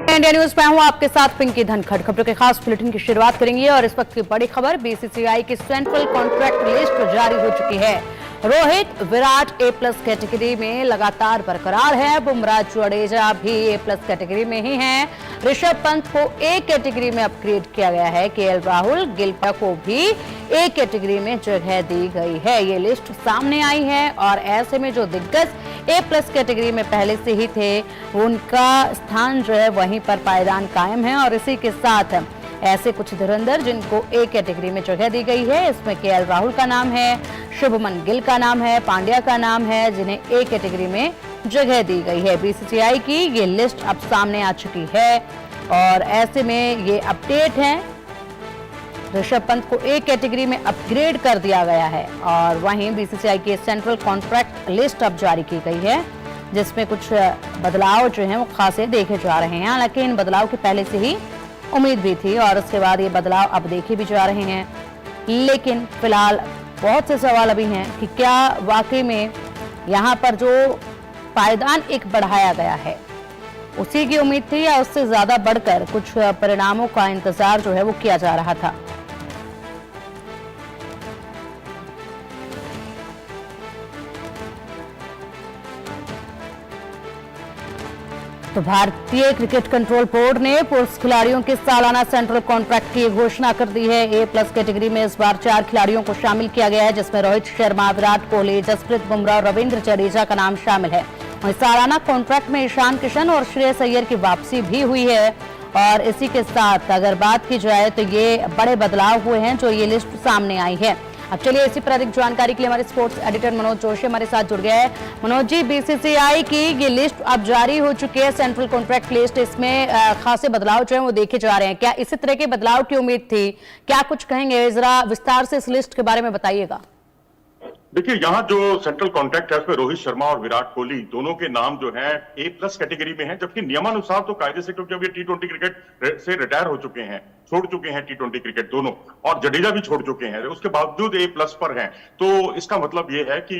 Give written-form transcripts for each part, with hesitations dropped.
India news पे हूं आपके साथ पिंकी धनखड़। खबरों के खास बुलेटिन की शुरुआत करेंगे और इस वक्त की बड़ी खबर, बीसीसीआई की सेंट्रल कॉन्ट्रैक्ट लिस्ट जारी हो चुकी है। रोहित विराट A+ कैटेगरी में लगातार बरकरार है। बुमराह जडेजा भी A+ कैटेगरी में ही हैं। ऋषभ पंत को A कैटेगरी में अपग्रेड किया गया है। केएल राहुल, गिल को भी A कैटेगरी में जगह दी गई है। ये लिस्ट सामने आई है और ऐसे में जो दिग्गज A+ कैटेगरी में पहले से ही थे उनका स्थान जो है वहीं पर पायदान कायम है। और इसी के साथ ऐसे कुछ धुरंधर जिनको A कैटेगरी में जगह दी गई है, इसमें केएल राहुल का नाम है, शुभमन गिल का नाम है, पांड्या का नाम है, जिन्हें A कैटेगरी में जगह दी गई है। बीसीसीआई की ये लिस्ट अब सामने आ चुकी है और ऐसे में ये अपडेट है। ऋषभ पंत को A कैटेगरी में अपग्रेड कर दिया गया है और वहीं बीसीसीआई की सेंट्रल कॉन्ट्रैक्ट लिस्ट अब जारी की गई है, जिसमें कुछ बदलाव जो हैं वो खासे देखे जा रहे हैं। हालांकि इन बदलाव की पहले से ही उम्मीद भी थी और उसके बाद ये बदलाव अब देखे भी जा रहे हैं। लेकिन फिलहाल बहुत से सवाल अभी हैं कि क्या वाकई में यहाँ पर जो पायदान एक बढ़ाया गया है उसी की उम्मीद थी या उससे ज्यादा बढ़कर कुछ परिणामों का इंतजार जो है वो किया जा रहा था। तो भारतीय क्रिकेट कंट्रोल बोर्ड ने पुरुष खिलाड़ियों के सालाना सेंट्रल कॉन्ट्रैक्ट की घोषणा कर दी है। A+ कैटेगरी में इस बार 4 खिलाड़ियों को शामिल किया गया है, जिसमें रोहित शर्मा, विराट कोहली, जसप्रीत बुमराह और रविंद्र जडेजा का नाम शामिल है। वहीं सालाना कॉन्ट्रैक्ट में ईशान किशन और श्रेयस अय्यर की वापसी भी हुई है। और इसी के साथ अगर बात की जाए तो ये बड़े बदलाव हुए हैं जो ये लिस्ट सामने आई है। अब चलिए इसी पर अधिक जानकारी के लिए हमारे स्पोर्ट्स एडिटर मनोज जोशी हमारे साथ जुड़ गया है। मनोज जी, बीसीसीआई की ये लिस्ट अब जारी हो चुकी है, सेंट्रल कॉन्ट्रैक्ट लिस्ट, इसमें खासे बदलाव जो है वो देखे जा रहे हैं। क्या इसी तरह के बदलाव की उम्मीद थी? क्या कुछ कहेंगे, जरा विस्तार से इस लिस्ट के बारे में बताइएगा। देखिए, यहाँ जो सेंट्रल कॉन्ट्रैक्ट है उसमें रोहित शर्मा और विराट कोहली दोनों के नाम जो है A+ कैटेगरी में हैं, जबकि नियमानुसार तो कायदे से, क्योंकि अब ये T20 क्रिकेट से रिटायर हो चुके हैं, छोड़ चुके हैं T20 क्रिकेट दोनों, और जडेजा भी छोड़ चुके हैं, उसके बावजूद A+ पर हैं। तो इसका मतलब ये है कि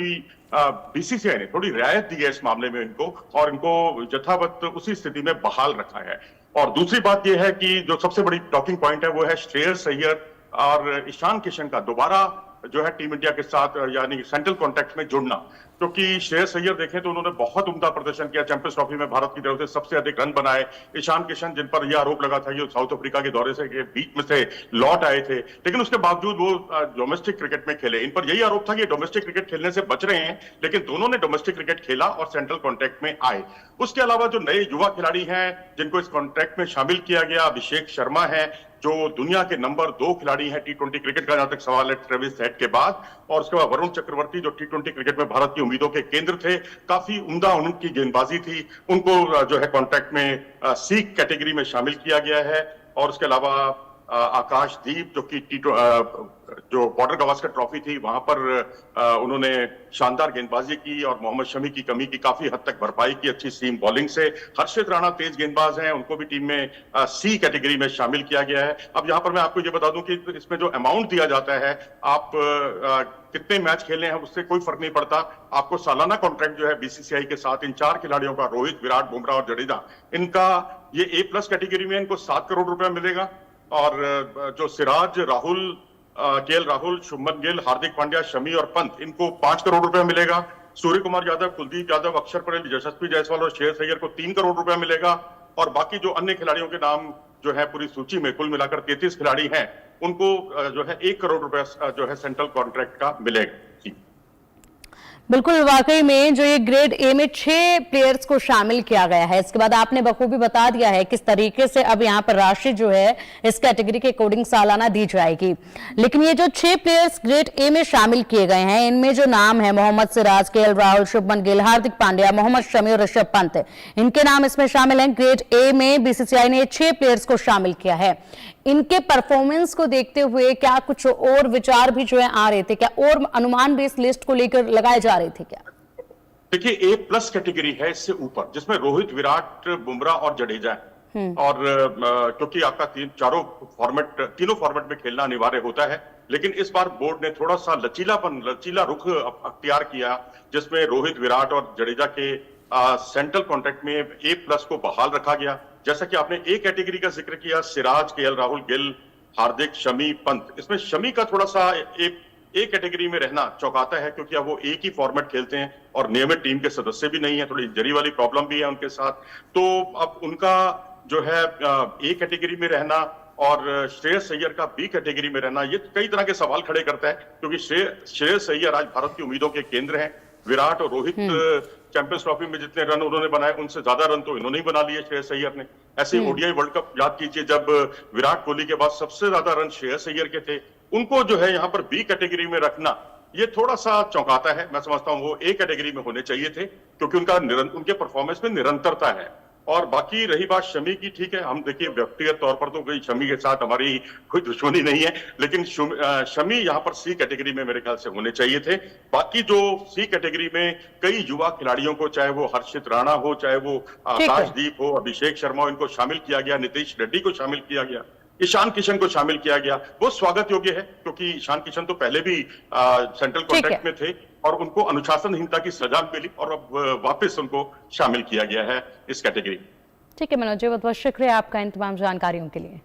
बीसीसीआई ने थोड़ी रियायत दी है इस मामले में इनको, और इनको यथावत उसी स्थिति में बहाल रखा है। और दूसरी बात यह है कि जो सबसे बड़ी टॉकिंग पॉइंट है वो है श्रेयस अय्यर और ईशान किशन का दोबारा जो है टीम इंडिया के साथ यानी सेंट्रल कॉन्ट्रैक्ट में जुड़ना। क्योंकि श्रेयस अय्यर देखें तो उन्होंने बहुत उम्दा प्रदर्शन किया, चैंपियंस ट्रॉफी में भारत की तरफ से सबसे अधिक रन बनाए। ईशान किशन, जिन पर यह आरोप लगा था कि साउथ अफ्रीका के दौरे से बीच में से लौट आए थे, लेकिन उसके बावजूद वो डोमेस्टिक क्रिकेट में खेले। इन पर यही आरोप था कि डोमेस्टिक क्रिकेट खेलने से बच रहे हैं, लेकिन दोनों ने डोमेस्टिक क्रिकेट खेला और सेंट्रल कॉन्ट्रैक्ट में आए। उसके अलावा जो नए युवा खिलाड़ी हैं जिनको इस कॉन्ट्रैक्ट में शामिल किया गया, अभिषेक शर्मा है जो दुनिया के नंबर 2 खिलाड़ी हैं T20 क्रिकेट का, जहां तक सवाल है ट्रेविस हेड के बाद, और उसके बाद वरुण चक्रवर्ती जो T20 क्रिकेट में भारत की उम्मीदों के केंद्र थे, काफी उम्दा उनकी गेंदबाजी थी, उनको जो है कॉन्ट्रैक्ट में C कैटेगरी में शामिल किया गया है। और उसके अलावा आकाशदीप जो कि जो बॉर्डर गावस्कर ट्रॉफी थी वहां पर उन्होंने शानदार गेंदबाजी की और मोहम्मद शमी की कमी की काफी हद तक भरपाई की अच्छी सीम बॉलिंग से। हर्षित राणा तेज गेंदबाज हैं, उनको भी टीम में C कैटेगरी में शामिल किया गया है। अब यहाँ पर मैं आपको ये बता दूं कि इसमें जो अमाउंट दिया जाता है, आप कितने मैच खेले हैं उससे कोई फर्क नहीं पड़ता। आपको सालाना कॉन्ट्रैक्ट जो है बीसीसीआई के साथ इन 4 खिलाड़ियों का, रोहित, विराट, बुमराह और जडेजा, इनका ये A+ कैटेगरी में इनको 7 करोड़ रुपया मिलेगा। और जो सिराज, राहुल, केएल राहुल, शुभमन गिल, हार्दिक पांड्या, शमी और पंत, इनको 5 करोड़ रुपया मिलेगा। सूर्य कुमार यादव, कुलदीप यादव, अक्षर पटेल, यशस्वी जायसवाल और श्रेयस अय्यर को 3 करोड़ रुपया मिलेगा। और बाकी जो अन्य खिलाड़ियों के नाम जो है पूरी सूची में कुल मिलाकर 33 खिलाड़ी हैं, उनको जो है 1 करोड़ रुपया जो है सेंट्रल कॉन्ट्रैक्ट का मिलेगा। बिल्कुल, वाकई में जो ये ग्रेड A में 6 प्लेयर्स को शामिल किया गया है, इसके बाद आपने बखूबी बता दिया है किस तरीके से अब यहाँ पर राशि जो है इस कैटेगरी के अकॉर्डिंग सालाना दी जाएगी। लेकिन ये जो 6 प्लेयर्स ग्रेड A में शामिल किए गए हैं, इनमें जो नाम है मोहम्मद सिराज, केएल राहुल, शुभमन गिल, हार्दिक पांड्या, मोहम्मद शमी और ऋषभ पंत, इनके नाम इसमें शामिल हैं। ग्रेड A में बीसीसीआई ने 6 प्लेयर्स को शामिल किया है। इनके परफॉर्मेंस को देखते हुए क्या कुछ और विचार भी जो है आ रहे थे, क्या और अनुमान भी इस लिस्ट को लेकर लगाए जा रहे थे क्या? देखिए, A+ कैटेगरी है इससे ऊपर, जिसमें रोहित, विराट, बुमराह और जडेजा है। और क्योंकि आपका तीनों फॉर्मेट में खेलना अनिवार्य होता है, लेकिन इस बार बोर्ड ने थोड़ा सा लचीला रुख अख्तियार किया, जिसमें रोहित, विराट और जडेजा के सेंट्रल कॉन्ट्रैक्ट में A+ को बहाल रखा गया, जैसा कि आपने ए कैटेगरी का जिक्र किया, सिराज, केएल राहुल, गिल, हार्दिक, शमी, पंत, इसमें शमी का थोड़ा सा एक ए कैटेगरी में रहना चौंकाता है, क्योंकि अब वो एक ही फॉर्मेट खेलते हैं और नियमित टीम के सदस्य भी नहीं है, थोड़ी इंजरी वाली प्रॉब्लम भी है उनके साथ। तो अब उनका जो है ए कैटेगरी में रहना और श्रेयस अय्यर का बी कैटेगरी में रहना, ये कई तरह के सवाल खड़े करता है, क्योंकि श्रेयस अय्यर आज भारत की उम्मीदों के केंद्र हैं। विराट और रोहित चैंपियंस ट्रॉफी में जितने रन उन्होंने बनाए, उनसे ज्यादा रन तो इन्होंने ही बना लिए श्रेयस अय्यर ने। ऐसे ओडीआई वर्ल्ड कप याद कीजिए, जब विराट कोहली के बाद सबसे ज्यादा रन श्रेयस अय्यर के थे। उनको जो है यहाँ पर बी कैटेगरी में रखना, ये थोड़ा सा चौंकाता है। मैं समझता हूँ वो ए कैटेगरी में होने चाहिए थे, क्योंकि उनके परफॉर्मेंस में निरंतरता है। और बाकी रही बात शमी की, ठीक है, हम देखिए व्यक्तिगत तौर पर तो कोई शमी के साथ हमारी कोई दुश्मनी नहीं है, लेकिन शमी यहाँ पर सी कैटेगरी में मेरे ख्याल से होने चाहिए थे। बाकी जो सी कैटेगरी में कई युवा खिलाड़ियों को, चाहे वो हर्षित राणा हो, चाहे वो आकाशदीप हो, अभिषेक शर्मा हो, इनको शामिल किया गया, नीतीश रेड्डी को शामिल किया गया, ईशान किशन को शामिल किया गया, वो स्वागत योग्य है, क्योंकि ईशान किशन तो पहले भी सेंट्रल कॉन्ट्रैक्ट में थे और उनको अनुशासनहीनता की सजा मिली और अब वापस उनको शामिल किया गया है इस कैटेगरी। ठीक है मनोज जी, बहुत बहुत शुक्रिया आपका इन तमाम जानकारियों के लिए।